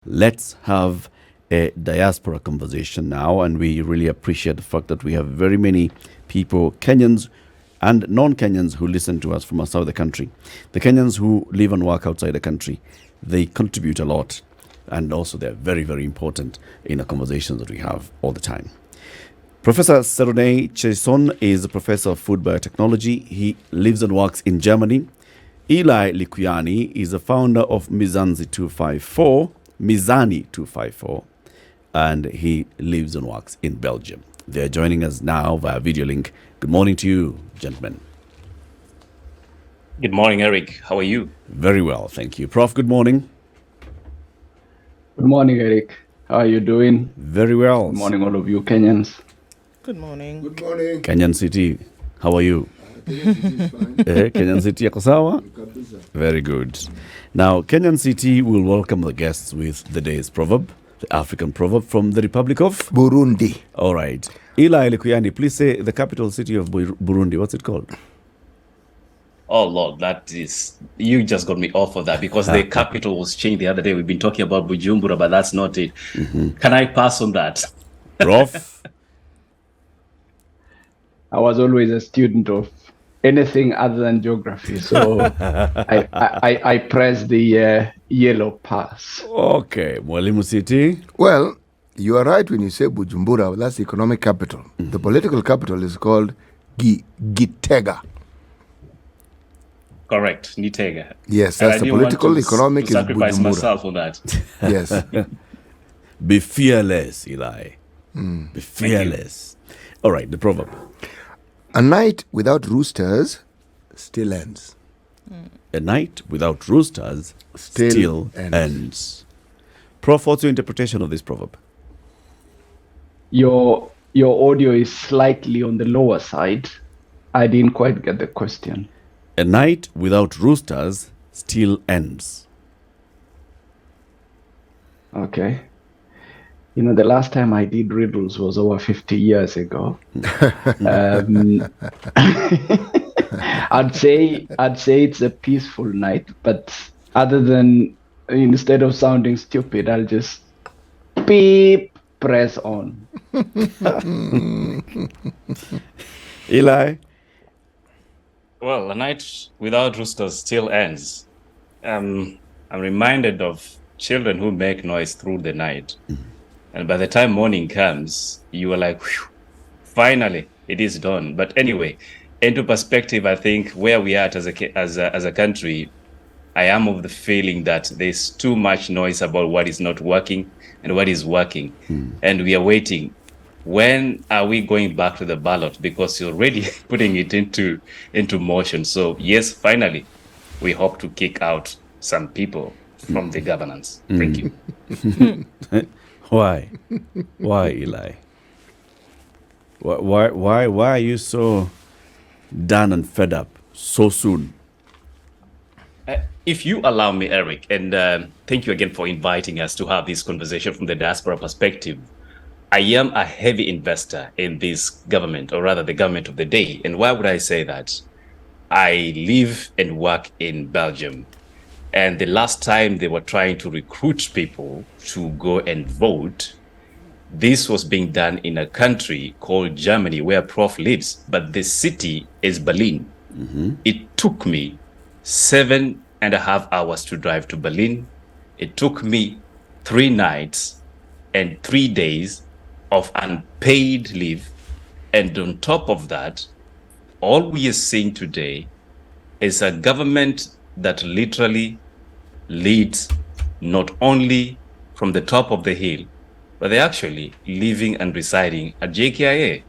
Let's have a diaspora conversation now, and we really appreciate the fact that we have very many people, Kenyans and non-Kenyans, who listen to us from outside the country. The Kenyans who live and work outside the country, they contribute a lot, and also they're very, very important in the conversations that we have all the time. Professor Seronei Cheison is a professor of food biotechnology. He lives and works in Germany. Eli Likuyani is the founder of Mizanzi 254, and he lives and works in Belgium. They're joining us now via video link. Good morning to you, gentlemen. Good morning, Eric. How are you? Very well, thank you. Prof, good morning. Good morning, Eric. How are you doing? Very well. Good morning, all of you Kenyans. Good morning. Good morning. Kenyan City, how are you? Kenyan City is fine. Kenyan City, yako sawa? Kabisa. Very good. Now, Kenyan City will welcome the guests with the day's proverb, the African proverb from the Republic of Burundi. All right. Eli Likuyani, please say the capital city of Burundi. What's it called? Oh, Lord, that is... You just got me off of that because the capital was changed the other day. We've been talking about Bujumbura, but that's not it. Can I pass on that? Prof? I was always a student of anything other than geography, so I pressed the yellow pass. Okay. Mwalimu City. Well, you are right when you say Bujumbura. That's the economic capital. The political capital is called Gitega. Correct, Nitega. Yes, And that's I the didn't want political, to economic is sacrifice Bujumbura. myself on that. Yes. Be fearless, Eli. Be fearless. All right, the proverb. A night without roosters still ends. A night without roosters still ends. ends. Prof, what's your interpretation of this proverb? Your audio is slightly on the lower side. I didn't quite get the question. A night without roosters still ends. Okay. You know, the last time I did riddles was over 50 years ago. I'd say it's a peaceful night, but other than instead of sounding stupid, I'll just beep, press on. Eli? Well, a night without roosters still ends. I'm reminded of children who make noise through the night. And by the time morning comes, you are like, whew, finally, it is done. But anyway, into perspective, I think where we are as a country, I am of the feeling that there's too much noise about what is not working and what is working. And we are waiting. When are we going back to the ballot? Because you're already putting it into motion. So yes, finally, we hope to kick out some people from the governance. Thank you. Why? Why, Eli? Why are you so done and fed up so soon? If you allow me, Eric, and thank you again for inviting us to have this conversation from the diaspora perspective. I am a heavy investor in this government, or rather the government of the day. And why would I say that? I live and work in Belgium. And the last time they were trying to recruit people to go and vote, this was being done in a country called Germany, where Prof lives, but the city is Berlin. It took me 7.5 hours to drive to Berlin. It took me 3 nights and 3 days of unpaid leave. And on top of that, all we are seeing today is a government that literally leads not only from the top of the hill, but they're actually living and residing at JKIA.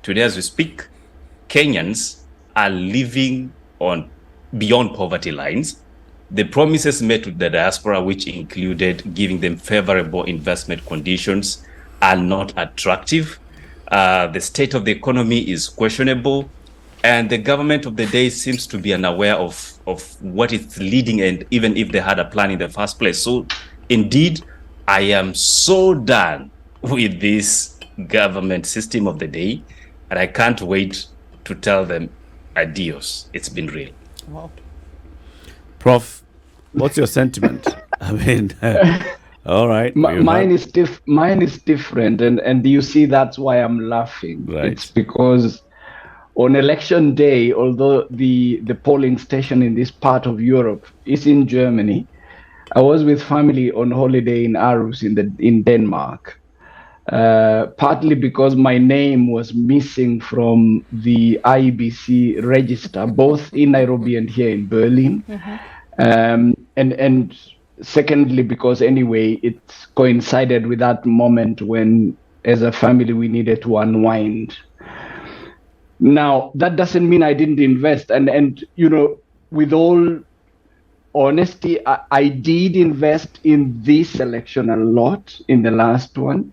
Today, as we speak, Kenyans are living on beyond poverty lines. The promises made to the diaspora, which included giving them favorable investment conditions, are not attractive. The state of the economy is questionable. And the government of the day seems to be unaware of what it's leading, and even if they had a plan in the first place. So indeed, I am so done with this government system of the day, and I can't wait to tell them adios. It's been real. Wow. Prof, what's your sentiment? I mean, All right. Mine is different, and you see that's why I'm laughing. Right. It's because on election day, although the polling station in this part of Europe is in Germany, I was with family on holiday in Aarhus in Denmark. Partly because my name was missing from the IBC register, both in Nairobi and here in Berlin. And secondly, because anyway, it coincided with that moment when, as a family, we needed to unwind. Now, that doesn't mean I didn't invest. And you know, with all honesty, I did invest in this election a lot, in the last one.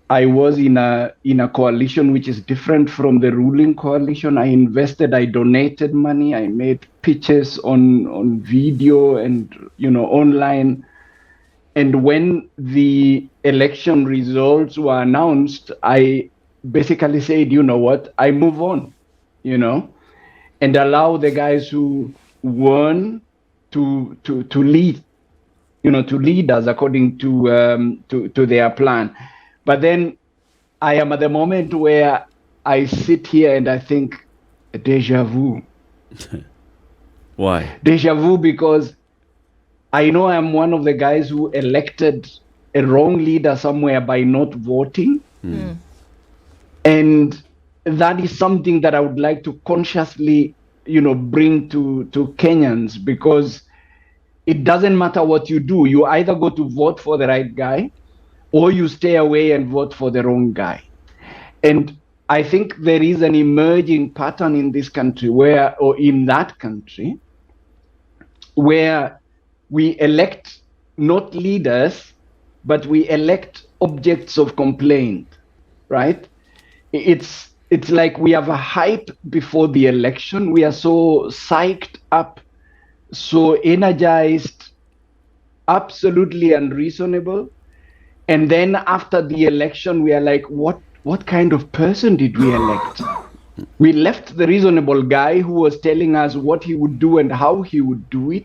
I was in a coalition which is different from the ruling coalition. I invested, I donated money, I made pitches on video and, you know, online. And when the election results were announced, I basically said, you know what, I move on, you know, and allow the guys who won to lead, you know, to lead us according to their plan. But then I am at the moment where I sit here and I think, deja vu. Why? Deja vu, because I know I'm one of the guys who elected a wrong leader somewhere by not voting. And that is something that I would like to consciously, you know, bring to Kenyans, because it doesn't matter what you do. You either go to vote for the right guy or you stay away and vote for the wrong guy. And I think there is an emerging pattern in this country or in that country, where we elect not leaders, but we elect objects of complaint, right? It's like we have a hype before the election. We are so psyched up, so energized, absolutely unreasonable. And then after the election, we are like, what kind of person did we elect? We left the reasonable guy who was telling us what he would do and how he would do it.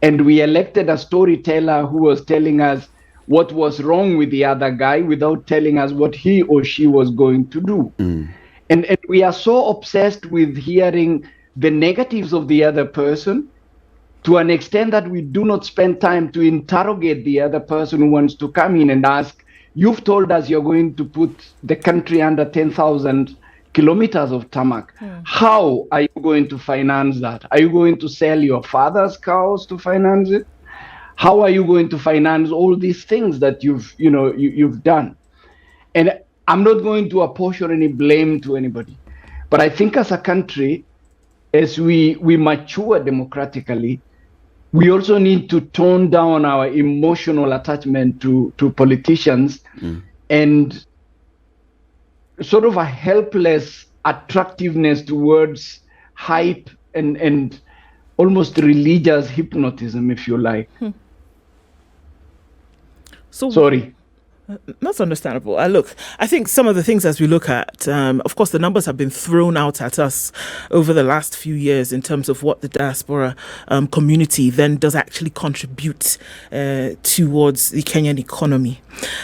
And we elected a storyteller who was telling us what was wrong with the other guy without telling us what he or she was going to do. And we are so obsessed with hearing the negatives of the other person, to an extent that we do not spend time to interrogate the other person who wants to come in and ask, you've told us you're going to put the country under 10,000 kilometers of tarmac. How are you going to finance that? Are you going to sell your father's cows to finance it? How are you going to finance all these things that you've done? And I'm not going to apportion any blame to anybody, but I think as a country, as we mature democratically, we also need to tone down our emotional attachment to politicians and sort of a helpless attractiveness towards hype and almost religious hypnotism, if you like. So Sorry. That's understandable. Look, I think some of the things as we look at, of course, the numbers have been thrown out at us over the last few years in terms of what the diaspora community then does actually contribute towards the Kenyan economy.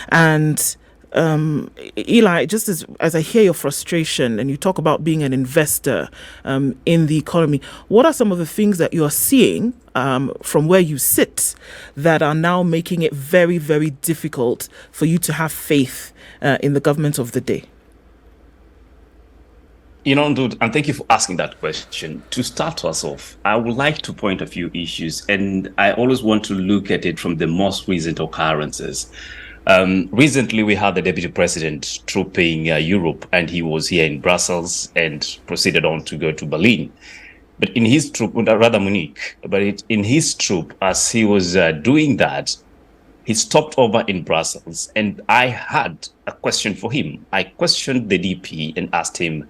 And Eli, just as I hear your frustration and you talk about being an investor in the economy, what are some of the things that you're seeing from where you sit that are now making it very, very difficult for you to have faith in the government of the day? You know, dude, and thank you for asking that question. To start us off, I would like to point a few issues, and I always want to look at it from the most recent occurrences. Recently, we had the deputy president trooping Europe, and he was here in Brussels and proceeded on to go to Berlin. But in his troop, rather Munich, in his troop, as he was doing that, he stopped over in Brussels, and I had a question for him. I questioned the DP and asked him,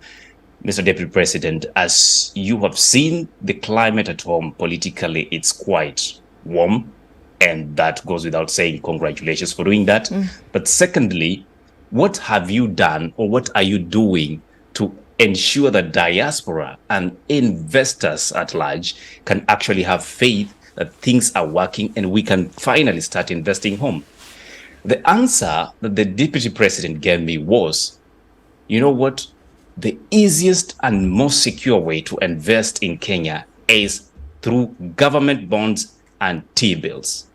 Mr. Deputy President, as you have seen the climate at home politically, it's quite warm. And that goes without saying, congratulations for doing that. But secondly, what have you done or what are you doing to ensure that diaspora and investors at large can actually have faith that things are working and we can finally start investing home? The answer that the deputy president gave me was, you know what? The easiest and most secure way to invest in Kenya is through government bonds and T-bills.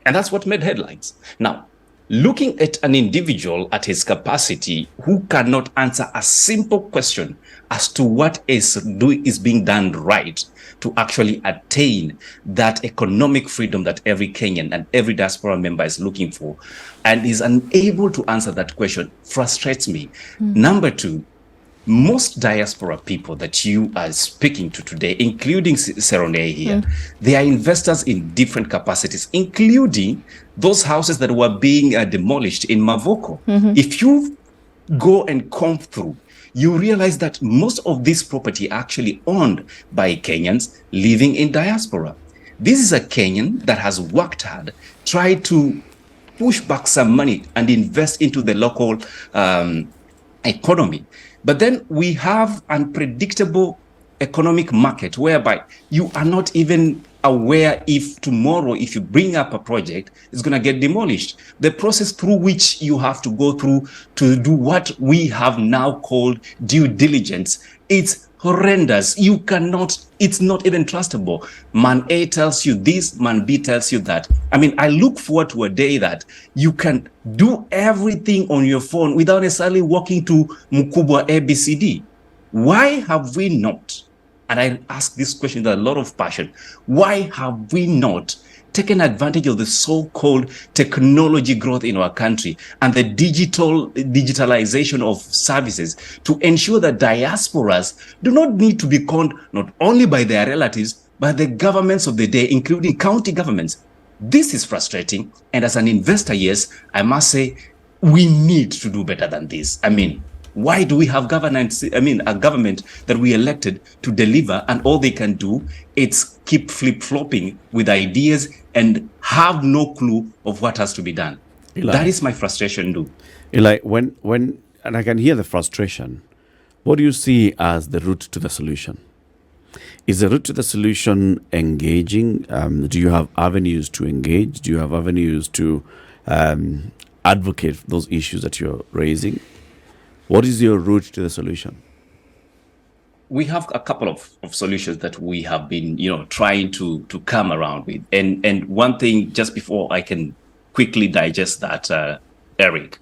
And that's what made headlines. Now, looking at an individual at his capacity who cannot answer a simple question as to what is being done right to actually attain that economic freedom that every Kenyan and every diaspora member is looking for, and is unable to answer that question, frustrates me. Number two, most diaspora people that you are speaking to today, including Seronei here, they are investors in different capacities, including those houses that were being demolished in Mavoko. If you go and comb through, you realize that most of this property are actually owned by Kenyans living in diaspora. This is a Kenyan that has worked hard, tried to push back some money and invest into the local economy. But then we have unpredictable economic market whereby you are not even aware if tomorrow, if you bring up a project, it's going to get demolished. The process through which you have to go through to do what we have now called due diligence, it's horrendous. You cannot, it's not even trustable. Man A tells you this, man B tells you that. I mean, I look forward to a day that you can do everything on your phone without necessarily walking to Mukubwa ABCD. Why have we not, and I ask this question with a lot of passion, why have we not taken advantage of the so-called technology growth in our country and the digitalization of services to ensure that diasporas do not need to be conned not only by their relatives, but the governments of the day, including county governments? This is frustrating. And as an investor, yes, I must say, we need to do better than this. I mean, why do we have governance? I mean, a government that we elected to deliver, and all they can do is keep flip-flopping with ideas and have no clue of what has to be done. Eli, that is my frustration, do. Eli, when and I can hear the frustration, what do you see as the route to the solution? Is the route to the solution engaging? Do you have avenues to engage? Do you have avenues to advocate for those issues that you're raising? What is your route to the solution? We have a couple of solutions that we have been, trying to come around with. And one thing, just before I can quickly digest that, Eric,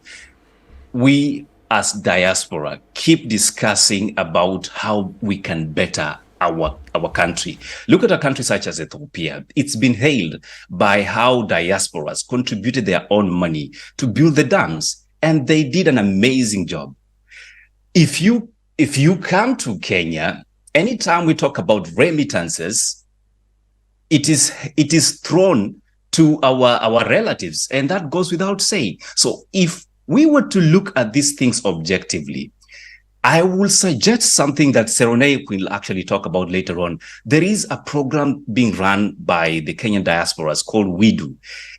we as diaspora keep discussing about how we can better our country. Look at a country such as Ethiopia. It's been hailed by how diasporas contributed their own money to build the dams, and they did an amazing job. If you come to Kenya, anytime we talk about remittances, it is thrown to our relatives, and that goes without saying. So if we were to look at these things objectively, I will suggest something that Seronei will actually talk about later on. There is a program being run by the Kenyan diasporas called We Do.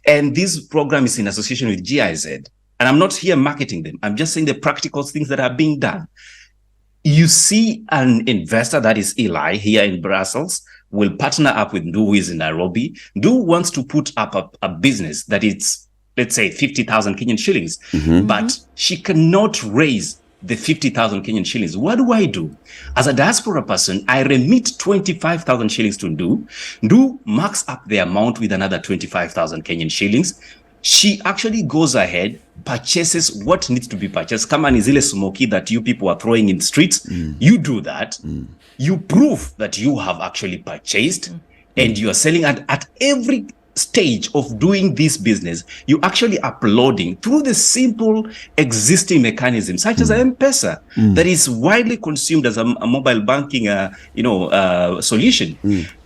And this program is in association with GIZ. And I'm not here marketing them. I'm just saying the practical things that are being done. You see an investor, that is Eli, here in Brussels, will partner up with Ndu, who is in Nairobi. Ndu wants to put up a business that is, let's say, 50,000 Kenyan shillings. But she cannot raise the 50,000 Kenyan shillings. What do? As a diaspora person, I remit 25,000 shillings to Ndu. Ndu marks up the amount with another 25,000 Kenyan shillings. She actually goes ahead, purchases what needs to be purchased. Kama ni zile smoky that you people are throwing in the streets, you do that. You prove that you have actually purchased and you are selling. And at every stage of doing this business, you actually uploading through the simple existing mechanism, such as M-Pesa, that is widely consumed as a mobile banking, solution.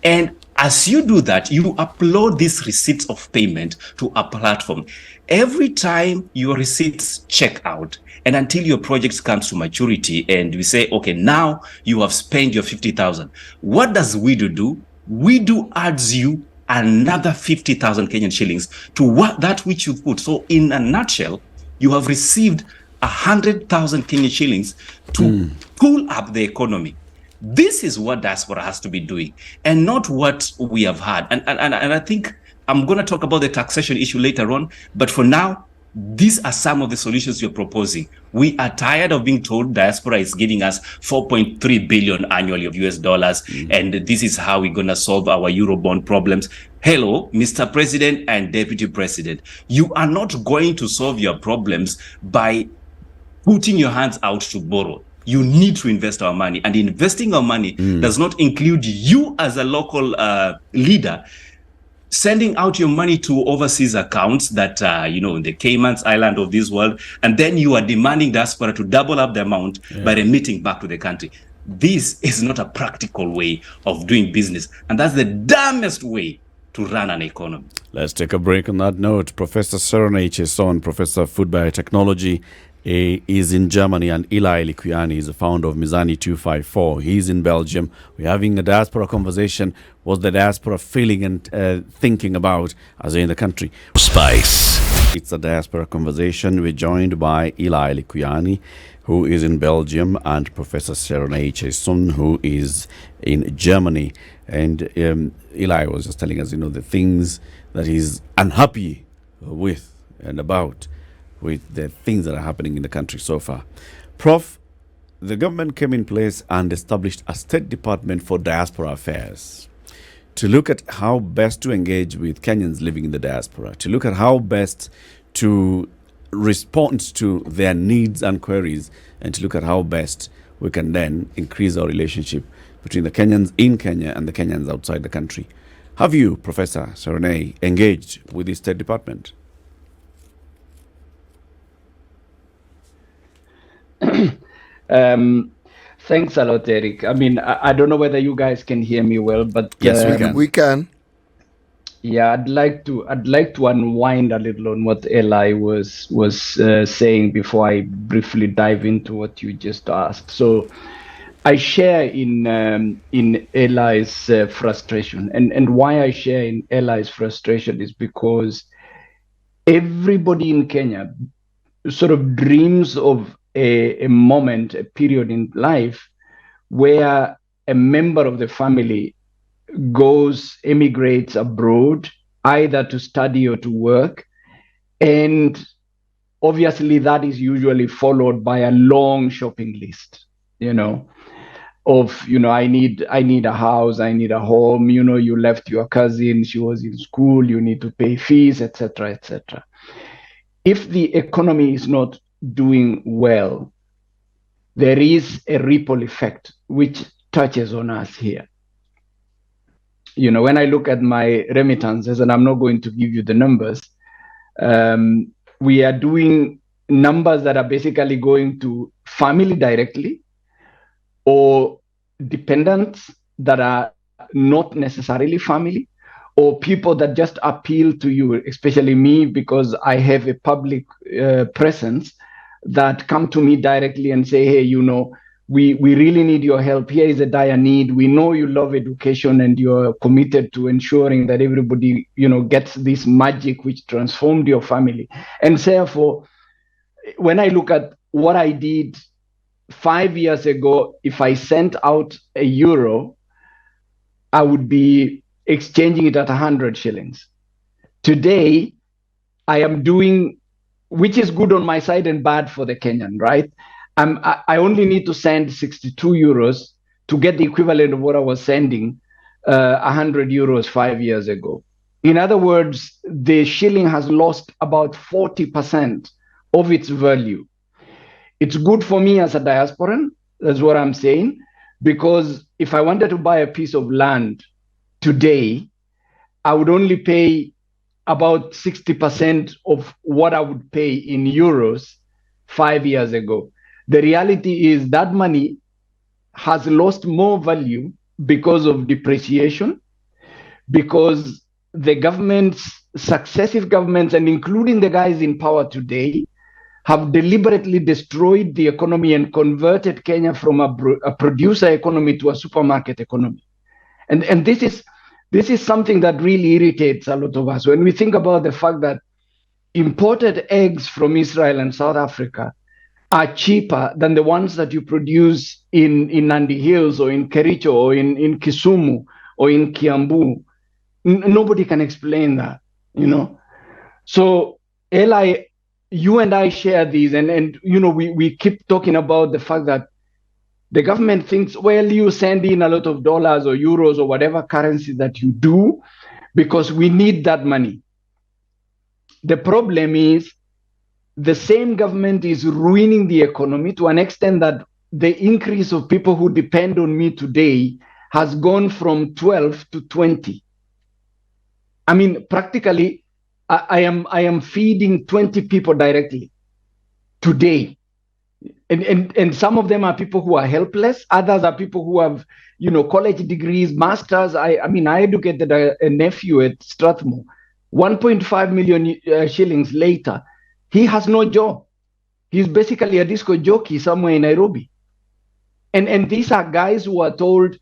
And as you do that, you upload these receipts of payment to a platform. Every time your receipts check out, and until your project comes to maturity, and we say, okay, now you have spent your 50,000. What does We do? We do adds you another 50,000 Kenyan shillings to that which you put. So in a nutshell, you have received 100,000 Kenyan shillings to pull up the economy. This is what diaspora has to be doing, and not what we have had. And I think I'm going to talk about the taxation issue later on, but for now, these are some of the solutions you're proposing. We are tired of being told diaspora is giving us 4.3 billion annually of US dollars, and this is how we're going to solve our Eurobond problems. Hello, Mr. President and Deputy President, you are not going to solve your problems by putting your hands out to borrow. You need to invest our money, and investing our money does not include you as a local leader sending out your money to overseas accounts that in the Caymans Island of this world, and then you are demanding diaspora to double up the amount by remitting back to the country. This is not a practical way of doing business, and that's the dumbest way to run an economy. Let's take a break on that note. Professor Seronei Cheison, Professor of Food Biotechnology, is in Germany, and Eli Likuyani is the founder of Mizani 254. He's in Belgium. We're having a diaspora conversation. What's the diaspora feeling and thinking about as they're in the country? Spice. It's a diaspora conversation. We're joined by Eli Likuyani, who is in Belgium, and Professor Seronei Cheison, who is in Germany. And Eli was just telling us, the things that he's unhappy with and about, with the things that are happening in the country so far. Prof, the government came in place and established a State Department for Diaspora Affairs to look at how best to engage with Kenyans living in the diaspora, to look at how best to respond to their needs and queries, and to look at how best we can then increase our relationship between the Kenyans in Kenya and the Kenyans outside the country. Have you, Professor Seronei, engaged with the State Department? Thanks a lot, Eric. I mean, I don't know whether you guys can hear me well, but yes, we can. We can. Yeah, I'd like to unwind a little on what Eli was saying before I briefly dive into what you just asked. So, I share in Eli's frustration, and why I share in Eli's frustration is because everybody in Kenya sort of dreams of a moment, a period in life where a member of the family emigrates abroad, either to study or to work. And obviously that is usually followed by a long shopping list, I need a house, I need a home, you left your cousin, she was in school, you need to pay fees, etc., etc. If the economy is not doing well, there is a ripple effect which touches on us here. When I look at my remittances, and I'm not going to give you the numbers, we are doing numbers that are basically going to family directly, or dependents that are not necessarily family, or people that just appeal to you, especially me, because I have a public presence, that come to me directly and say, hey, we really need your help. Here is a dire need. We know you love education and you're committed to ensuring that everybody, gets this magic which transformed your family. And therefore, when I look at what I did 5 years ago, if I sent out €1, I would be exchanging it at 100 shillings. Today, I am doing, which is good on my side and bad for the Kenyan, right? I only need to send €62 to get the equivalent of what I was sending 100 euros 5 years ago. In other words, the shilling has lost about 40% of its value. It's good for me as a diasporan, that's what I'm saying, because if I wanted to buy a piece of land today, I would only pay about 60% of what I would pay in euros 5 years ago. The reality is that money has lost more value because of depreciation, because the successive governments, and including the guys in power today, have deliberately destroyed the economy and converted Kenya from a producer economy to a supermarket economy. And this is something that really irritates a lot of us. When we think about the fact that imported eggs from Israel and South Africa are cheaper than the ones that you produce in Nandi Hills or in Kericho or in Kisumu or in Kiambu. Nobody can explain that, you know. So Eli, you and I share these, and you know, we keep talking about the fact that the government thinks, well, you send in a lot of dollars or euros or whatever currency that you do because we need that money. The problem is the same government is ruining the economy to an extent that the increase of people who depend on me today has gone from 12 to 20. I mean, practically, I am feeding 20 people directly today. And some of them are people who are helpless. Others are people who have, you know, college degrees, masters. I mean, I educated a nephew at Strathmore. 1.5 million shillings later, he has no job. He's basically a disco jockey somewhere in Nairobi. And these are guys who are told,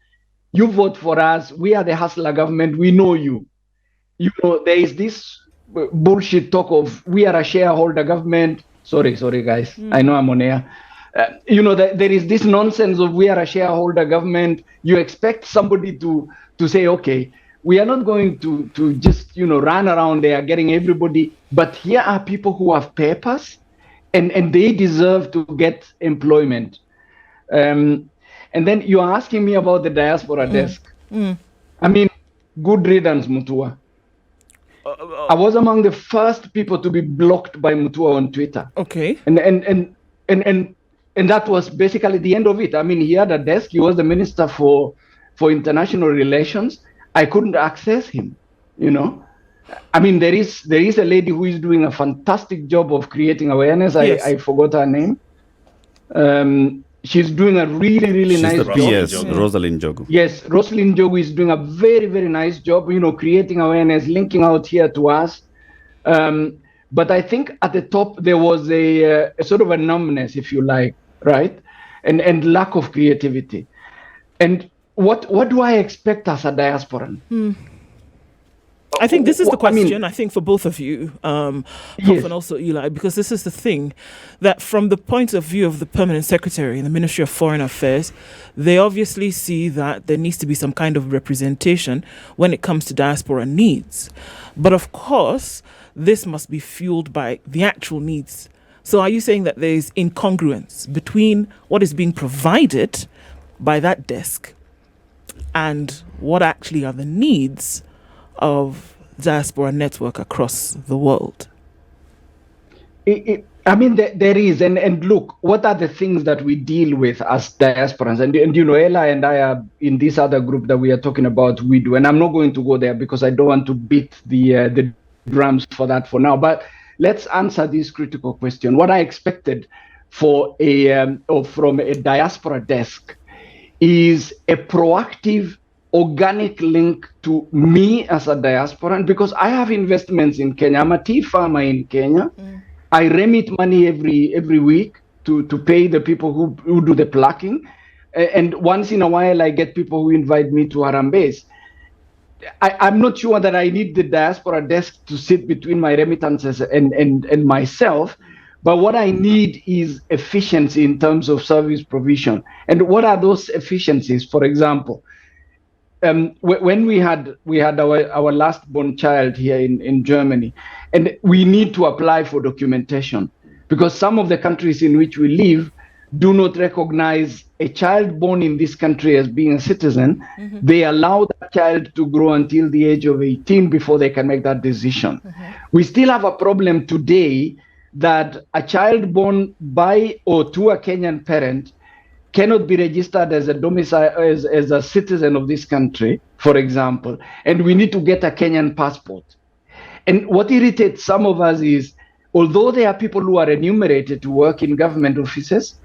you vote for us, we are the hustler government, we know you. You know, there is this bullshit talk of we are a shareholder government. Sorry, guys. I know I'm on air. You know, there is this nonsense of we are a shareholder government. You expect somebody to say, okay, we are not going to just, you know, run around there getting everybody, but here are people who have papers and they deserve to get employment. And then you're asking me about the diaspora desk. I mean, good riddance, Mutua. I was among the first people to be blocked by Mutua on Twitter. Okay. And that was basically the end of it. I mean, he had a desk. He was the minister for international relations. I couldn't access him, you know. I mean, there is a lady who is doing a fantastic job of creating awareness. Yes. I forgot her name. She's doing a really She's nice the job. PS, Rosalind Jogu. Yes, Rosalind Jogu is doing a very nice job, you know, creating awareness, linking out here to us. But I think at the top there was a sort of a numbness, if you like, right? And lack of creativity. And what do I expect as a diasporan? I think this is the I mean- question, I think, for both of you, Prof, Yes. and also Eli, because this is the thing, that from the point of view of the Permanent Secretary in the Ministry of Foreign Affairs, they obviously see that there needs to be some kind of representation when it comes to diaspora needs. But of course, this must be fueled by the actual needs. So are you saying that there is incongruence between what is being provided by that desk and what actually are the needs of diaspora network across the world? I mean, there is, and look, what are the things that we deal with as diasporans? And you know, Ella and I are in this other group that we are talking about, we do, and I'm not going to go there because I don't want to beat the drums for that for now. But let's answer this critical question. What I expected for from a diaspora desk is a proactive, organic link to me as a diasporan, because I have investments in Kenya. I'm a tea farmer in Kenya. I remit money every week to pay the people who do the plucking. And once in a while, I get people who invite me to Harambes. I'm not sure that I need the diaspora desk to sit between my remittances and myself, but what I need is efficiency in terms of service provision. And what are those efficiencies? For example, when we had our last born child here in Germany, and we need to apply for documentation because some of the countries in which we live do not recognize a child born in this country as being a citizen. They allow that child to grow until the age of 18 before they can make that decision. We still have a problem today that a child born by or to a Kenyan parent cannot be registered as a domicile as a citizen of this country, for example, and we need to get a Kenyan passport. And what irritates some of us is, although there are people who are enumerated to work in government offices,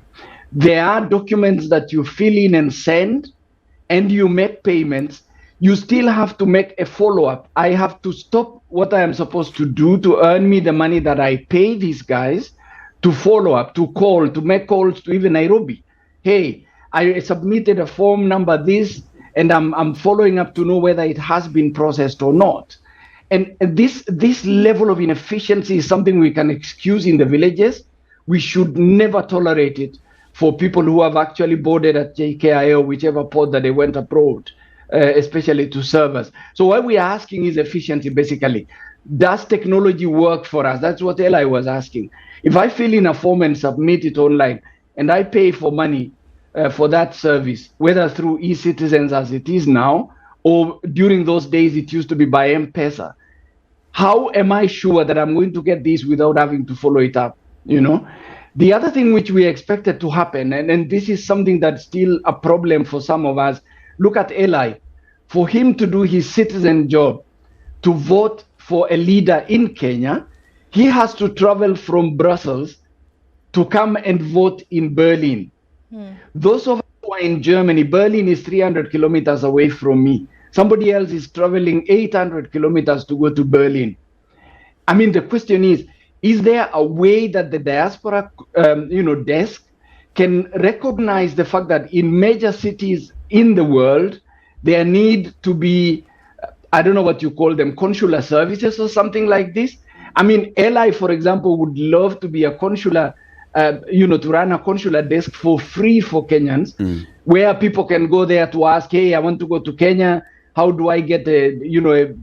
there are documents that you fill in and send, and you make payments. You still have to make a follow-up. I have to stop what I am supposed to do to earn me the money that I pay these guys to follow up, to call, to make calls to even Nairobi. Hey, I submitted a form number this, and I'm following up to know whether it has been processed or not. And this level of inefficiency is something we can excuse in the villages we should never tolerate it for people who have actually boarded at JKI or whichever port that they went abroad, especially to serve us. So what we're asking is efficiency, basically. Does technology work for us? That's what Eli was asking. If I fill in a form and submit it online, and I pay for money for that service, whether through e-citizens as it is now, or during those days it used to be by M-Pesa, how am I sure that I'm going to get this without having to follow it up? You know, the other thing which we expected to happen, and this is something that's still a problem for some of us. Look at Eli. For him to do his citizen job, to vote for a leader in Kenya, he has to travel from Brussels to come and vote in Berlin. Those of us who are in Germany, Berlin is 300 kilometers away from me. Somebody else is traveling 800 kilometers to go to Berlin. I mean, the question is there a way that the diaspora desk can recognize the fact that in major cities in the world, there need to be, I don't know what you call them, consular services or something like this? I mean, Eli, for example, would love to be a consular, to run a consular desk for free for Kenyans, where people can go there to ask, hey, I want to go to Kenya. How do I get a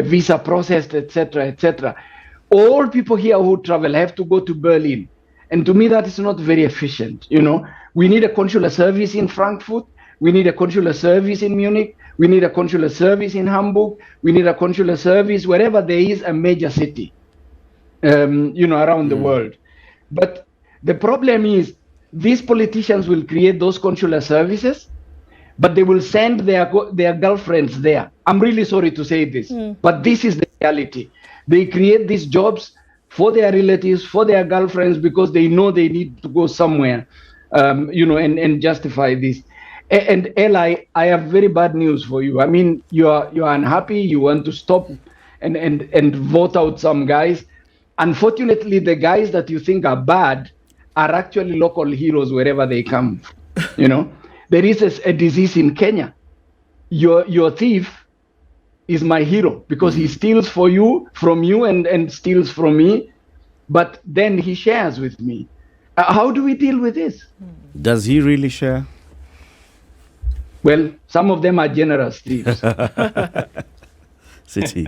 visa processed, etc., etc.? All people here who travel have to go to Berlin. And to me, that is not very efficient. We need a consular service in Frankfurt. We need a consular service in Munich. We need a consular service in Hamburg. We need a consular service wherever there is a major city, around the world. But the problem is these politicians will create those consular services, but they will send their girlfriends there. I'm really sorry to say this, but this is the reality. They create these jobs for their relatives, for their girlfriends, because they know they need to go somewhere, and justify this. And Eli, I have very bad news for you. I mean, you're unhappy. You want to stop and vote out some guys. Unfortunately, the guys that you think are bad are actually local heroes wherever they come. There is a disease in Kenya. Your thief is my hero because he steals from you and steals from me, but then he shares with me. How do we deal with this? Does he really share? Well, some of them are generous thieves. City.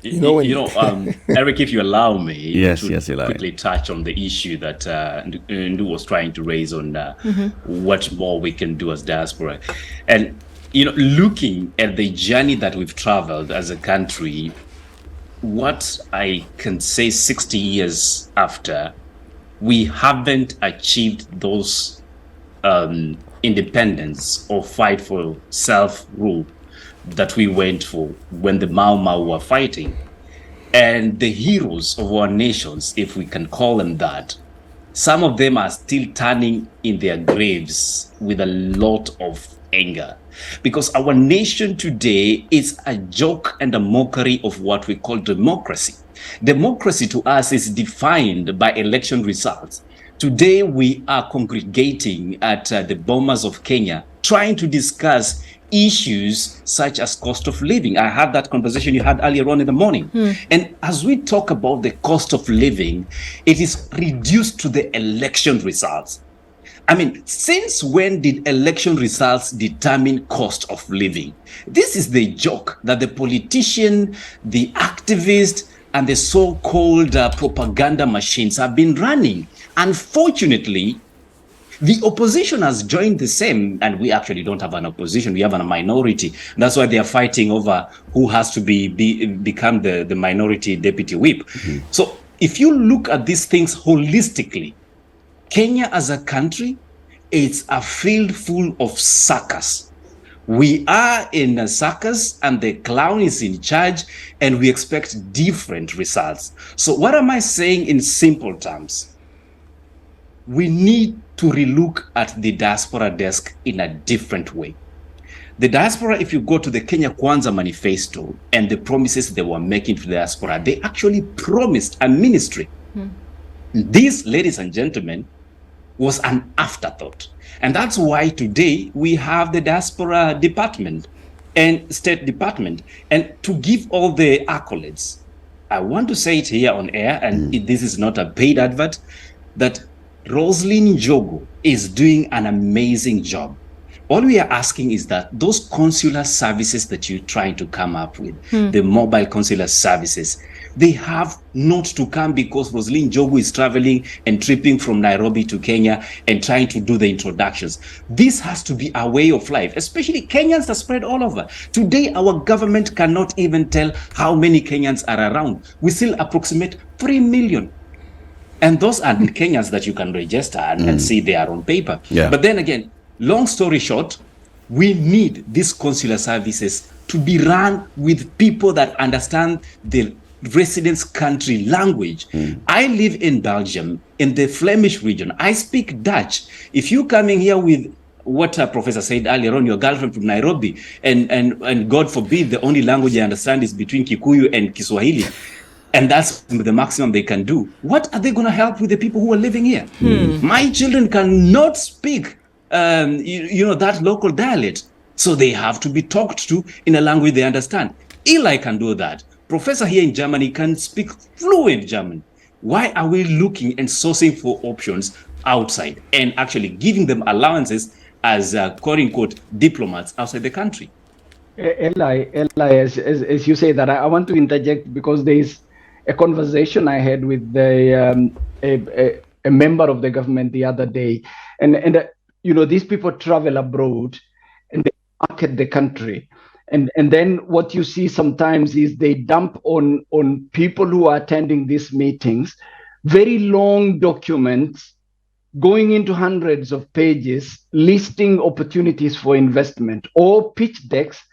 Eric, if you allow me yes, quickly touch on the issue that Ndu was trying to raise on what more we can do as diaspora. And, looking at the journey that we've traveled as a country, what I can say 60 years after, we haven't achieved those independence or fight for self-rule that we went for when the Mau Mau were fighting. And the heroes of our nations, if we can call them that, some of them are still turning in their graves with a lot of anger. Because our nation today is a joke and a mockery of what we call democracy. Democracy to us is defined by election results. Today we are congregating at the Bomas of Kenya, trying to discuss issues such as cost of living. I had that conversation you had earlier on in the morning. And as we talk about the cost of living, it is reduced to the election results. I mean, since when did election results determine cost of living? This is the joke that the politician, the activist, and the so-called propaganda machines have been running. Unfortunately, the opposition has joined the same, and we actually don't have an opposition, we have a minority. That's why they are fighting over who has to become the minority deputy whip. So if you look at these things holistically, Kenya as a country, it's a field full of suckers. We are in a circus and the clown is in charge and we expect different results. So what am I saying in simple terms? We need to relook at the diaspora desk in a different way. The diaspora, if you go to the Kenya Kwanza manifesto and the promises they were making to the diaspora, they actually promised a ministry. This, ladies and gentlemen, was an afterthought. And that's why today we have the diaspora department and State Department. And to give all the accolades, I want to say it here on air, and this is not a paid advert, that Roslyn Njogu is doing an amazing job. All we are asking is that those consular services that you're trying to come up with, the mobile consular services, they have not to come because Roslyn Njogu is traveling and tripping from Nairobi to Kenya and trying to do the introductions. This has to be a way of life, especially Kenyans are spread all over. Today, our government cannot even tell how many Kenyans are around. We still approximate 3 million. And those are the Kenyans that you can register and see they are on paper. Yeah. But then again, long story short, we need these consular services to be run with people that understand the residence country language. I live in Belgium, in the Flemish region. I speak Dutch. If you coming here with what Professor said earlier on, your girlfriend from Nairobi, and God forbid, the only language I understand is between Kikuyu and Kiswahili, and that's the maximum they can do, what are they going to help with the people who are living here? My children cannot speak that local dialect. So they have to be talked to in a language they understand. Eli can do that. Professor here in Germany can speak fluent German. Why are we looking and sourcing for options outside and actually giving them allowances as quote unquote diplomats outside the country? Eli, as you say that, I want to interject because there is a conversation I had with a member of the government the other day, and these people travel abroad and they market the country, and then what you see sometimes is they dump on people who are attending these meetings very long documents going into hundreds of pages listing opportunities for investment or pitch decks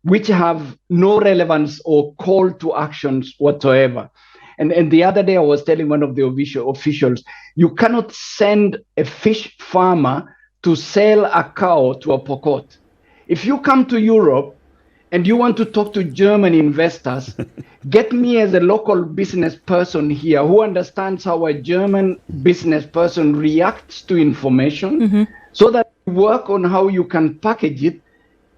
which have no relevance or call to actions whatsoever. And the other day I was telling one of the officials, you cannot send a fish farmer to sell a cow to a Pokot. If you come to Europe and you want to talk to German investors, get me as a local business person here who understands how a German business person reacts to information, so that you work on how you can package it.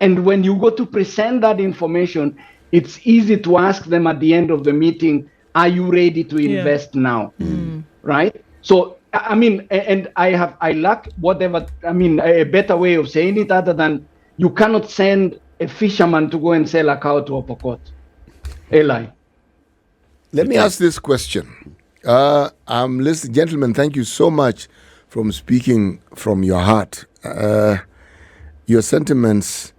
And when you go to present that information, it's easy to ask them at the end of the meeting, are you ready to invest now? Right? So, I mean, and I lack a better way of saying it other than you cannot send a fisherman to go and sell a cow to a Pokot. Eli. Let me ask this question. I'm listening. Gentlemen, thank you so much for speaking from your heart. Your sentiments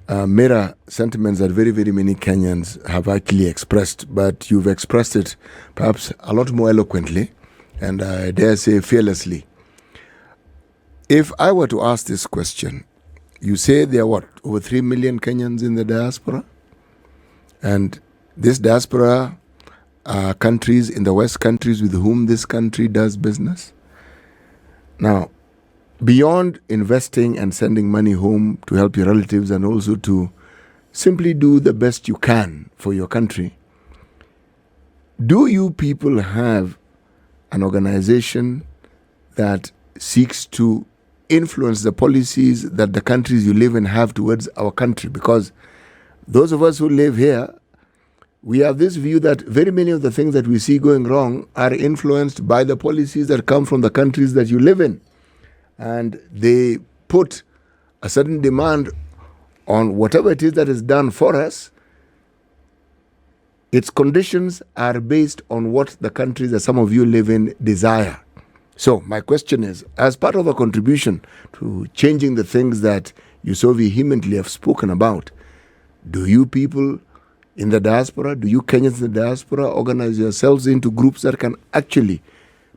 mirror sentiments that very, very many Kenyans have actually expressed, but you've expressed it perhaps a lot more eloquently and I dare say fearlessly. If I were to ask this question, you say there are over 3 million Kenyans in the diaspora? And this diaspora are countries in the West, countries with whom this country does business. Now, beyond investing and sending money home to help your relatives and also to simply do the best you can for your country, do you people have an organization that seeks to influence the policies that the countries you live in have towards our country? Because those of us who live here, we have this view that very many of the things that we see going wrong are influenced by the policies that come from the countries that you live in. And they put a certain demand on whatever it is that is done for us. Its conditions are based on what the countries that some of you live in desire. So my question is, as part of a contribution to changing the things that you so vehemently have spoken about, do you people in the diaspora, do you Kenyans in the diaspora organize yourselves into groups that can actually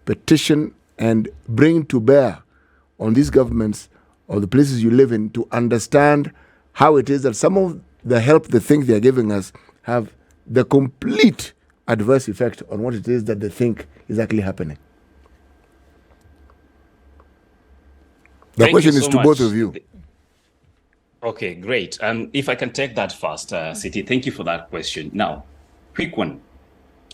petition and bring to bear on these governments or the places you live in to understand how it is that some of the help they think they are giving us have the complete adverse effect on what it is that they think is actually happening? The question is to both of you. Okay, great. If I can take that first, City, thank you for that question. Now, quick one.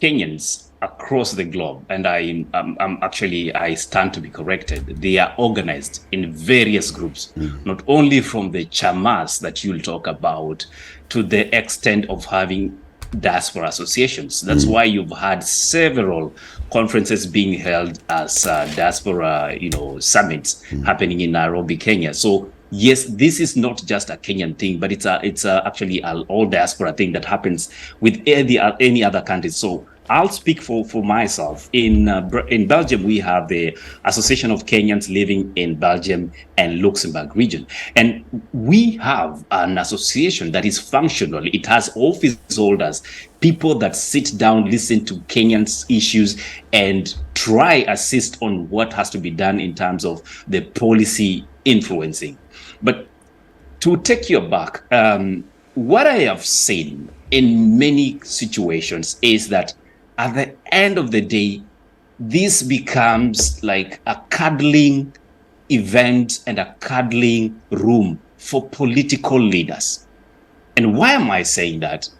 Kenyans across the globe, and I stand to be corrected, they are organized in various groups, not only from the chamas that you'll talk about, to the extent of having diaspora associations. That's why you've had several conferences being held as diaspora, summits happening in Nairobi, Kenya. So yes, this is not just a Kenyan thing, but it's actually an all diaspora thing that happens with any other countries. So I'll speak for myself. In Belgium, we have the Association of Kenyans living in Belgium and Luxembourg region. And we have an association that is functional. It has office holders, people that sit down, listen to Kenyans' issues, and try assist on what has to be done in terms of the policy influencing. But to take you back, what I have seen in many situations is that at the end of the day, this becomes like a cuddling event and a cuddling room for political leaders. And why am I saying that?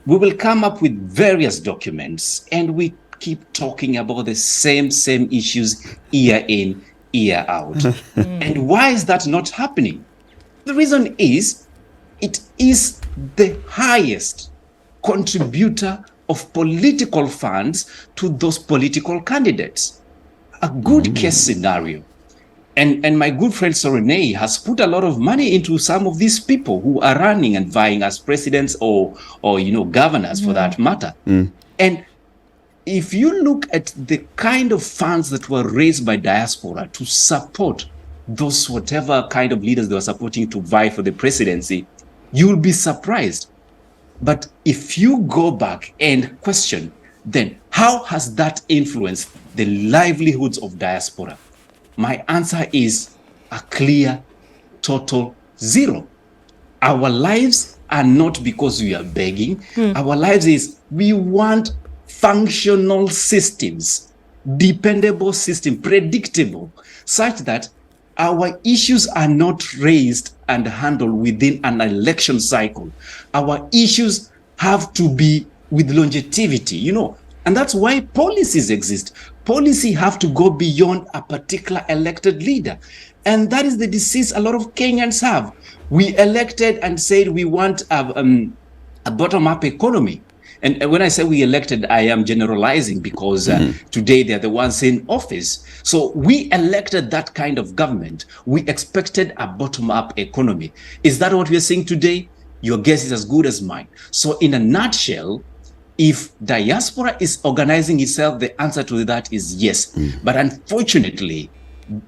We will come up with various documents and we keep talking about the same issues year in, year out. And why is that not happening? The reason is it is the highest contributor of political funds to those political candidates. A good case scenario. And my good friend Seronei has put a lot of money into some of these people who are running and vying as presidents or governors for that matter. And if you look at the kind of funds that were raised by diaspora to support those whatever kind of leaders they were supporting to vie for the presidency, you'll be surprised. But if you go back and question, then how has that influenced the livelihoods of diaspora? My answer is a clear, total zero. Our lives are not because we are begging. Our lives is we want functional systems, dependable system, predictable, such that our issues are not raised and handled within an election cycle. Our issues have to be with longevity, and that's why policies exist. Policy have to go beyond a particular elected leader. And that is the disease a lot of Kenyans have. We elected and said we want a bottom-up economy. And when I say we elected, I am generalizing because today they're the ones in office. So we elected that kind of government. We expected a bottom-up economy. Is that what we are seeing today? Your guess is as good as mine. So in a nutshell, if diaspora is organizing itself, the answer to that is yes. But unfortunately,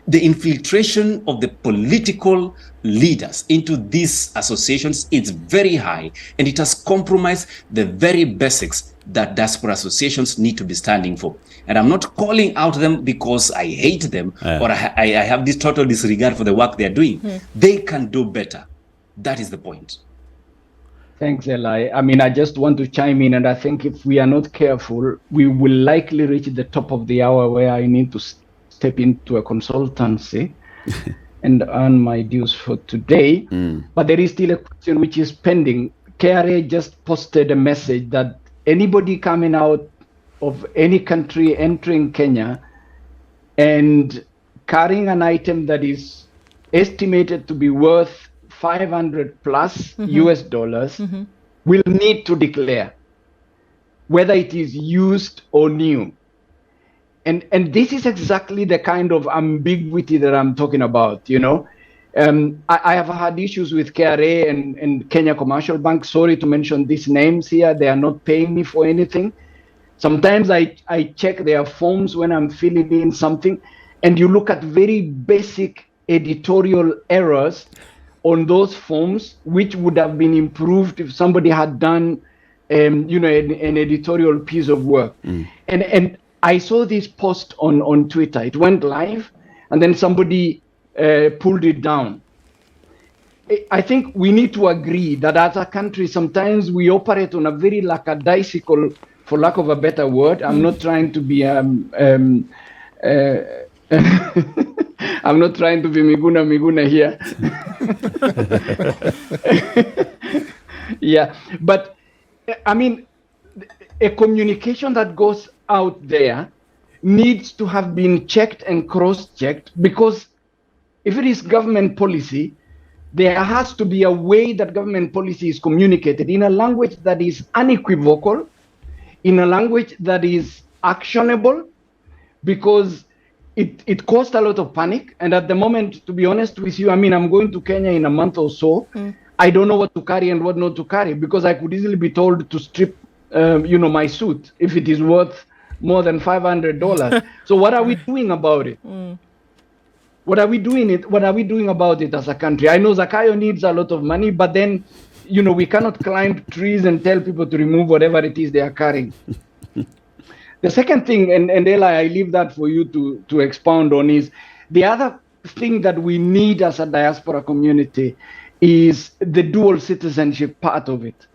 the infiltration of the political leaders into these associations is very high, and it has compromised the very basics that diaspora associations need to be standing for. And I'm not calling out them because I hate them or I have this total disregard for the work they're doing. They can do better. That is the point. Thanks, Eli. I just want to chime in, and I think if we are not careful, we will likely reach the top of the hour where I need to step into a consultancy and earn my dues for today. But there is still a question which is pending. KRA just posted a message that anybody coming out of any country entering Kenya and carrying an item that is estimated to be worth 500 plus US dollars will need to declare whether it is used or new. And this is exactly the kind of ambiguity that I'm talking about, I have had issues with KRA and Kenya Commercial Bank. Sorry to mention these names here. They are not paying me for anything. Sometimes I check their forms when I'm filling in something, and you look at very basic editorial errors on those forms, which would have been improved if somebody had done, an editorial piece of work. And I saw this post on Twitter. It went live, and then somebody pulled it down. I think we need to agree that as a country, sometimes we operate on a very lackadaisical, for lack of a better word. I'm not trying to be I'm not trying to be Miguna here. Yeah, but a communication that goes out there needs to have been checked and cross-checked, because if it is government policy, there has to be a way that government policy is communicated in a language that is unequivocal, in a language that is actionable, because it caused a lot of panic. And at the moment, to be honest with you, I mean, I'm going to Kenya in a month or so. I don't know what to carry and what not to carry, because I could easily be told to strip, my suit if it is worth more than $500. So what are we doing about it? What are we doing about it as a country? I know Zakayo needs a lot of money, but then, we cannot climb trees and tell people to remove whatever it is they are carrying. The second thing, and Eli, I leave that for you to expound on, is the other thing that we need as a diaspora community is the dual citizenship part of it.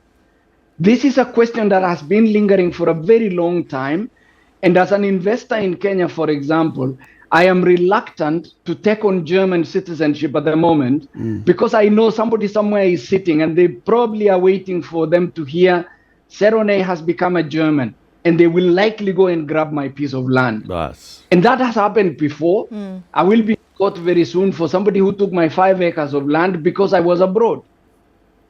This is a question that has been lingering for a very long time. And as an investor in Kenya, for example, I am reluctant to take on German citizenship at the moment because I know somebody somewhere is sitting and they probably are waiting for them to hear Seronei has become a German, and they will likely go and grab my piece of land. Yes. And that has happened before. I will be caught very soon for somebody who took my 5 acres of land because I was abroad.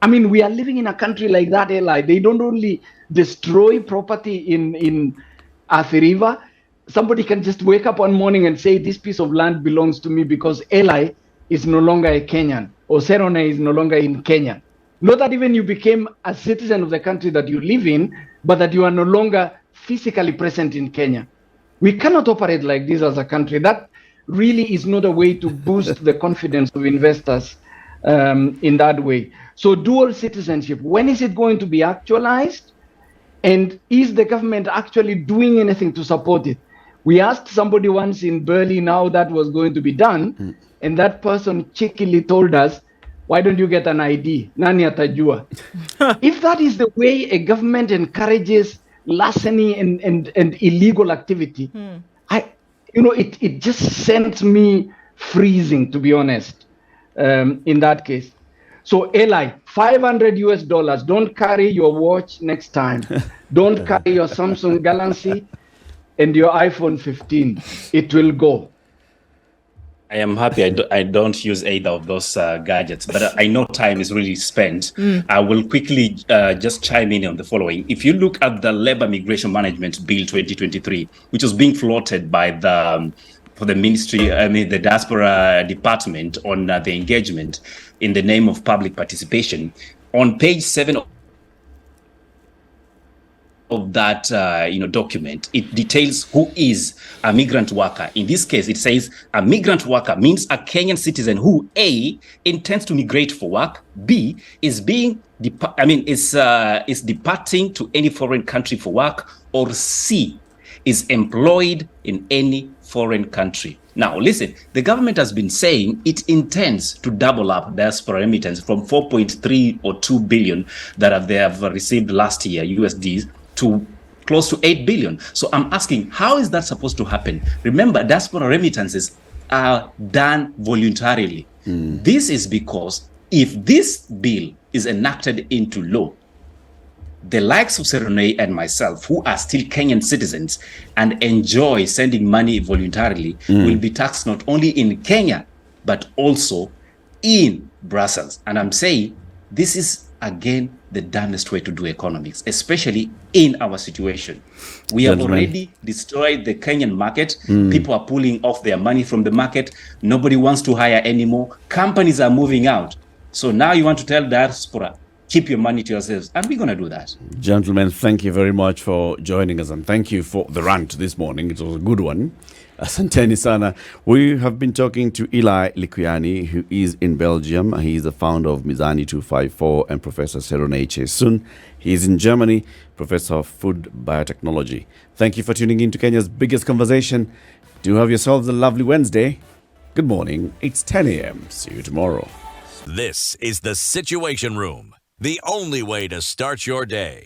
I mean, we are living in a country like that, Eli. They don't only destroy property in Athi River. Somebody can just wake up one morning and say, this piece of land belongs to me because Eli is no longer a Kenyan, or Seronei is no longer in Kenya. Not that even you became a citizen of the country that you live in, but that you are no longer physically present in Kenya. We cannot operate like this as a country. That really is not a way to boost the confidence of investors in that way. So dual citizenship, when is it going to be actualized? And is the government actually doing anything to support it? We asked somebody once in Berlin how that was going to be done, and that person cheekily told us, why don't you get an ID? Nani atajua? If that is the way a government encourages larceny and illegal activity, it just sends me freezing, to be honest, in that case. So Eli, $500, don't carry your watch next time. Don't carry your Samsung Galaxy and your iPhone 15. It will go. I am happy I don't use either of those gadgets, but I know time is really spent. I will quickly just chime in on the following. If you look at the Labor Migration Management Bill 2023, which was being floated by for the ministry, the Diaspora Department on the engagement in the name of public participation, on page 7 of that document, it details who is a migrant worker. In this case, it says a migrant worker means a Kenyan citizen who A, intends to migrate for work, B, is departing to any foreign country for work, or C, is employed in any foreign country. Now, listen, the government has been saying it intends to double up diaspora remittance from 4.3 or 2 billion that they have received last year, USDs, to close to 8 billion. So I'm asking, how is that supposed to happen? Remember, diaspora remittances are done voluntarily. This is because if this bill is enacted into law, the likes of Seronei and myself, who are still Kenyan citizens and enjoy sending money voluntarily, will be taxed not only in Kenya, but also in Brussels. And I'm saying this is, again, the dumbest way to do economics, especially in our situation. We have already destroyed the Kenyan market. People are pulling off their money from the market. Nobody wants to hire anymore. Companies are moving out. So now you want to tell diaspora, keep your money to yourselves. And we're going to do that. Gentlemen, thank you very much for joining us. And thank you for the rant this morning. It was a good one. Asanteni sana. We have been talking to Eli Likuyani, who is in Belgium. He is the founder of Mizani 254, and Professor Seronei Cheison. He is in Germany, Professor of Food Biotechnology. Thank you for tuning in to Kenya's biggest conversation. Do have yourselves a lovely Wednesday. Good morning. It's 10 a.m. See you tomorrow. This is the Situation Room, the only way to start your day.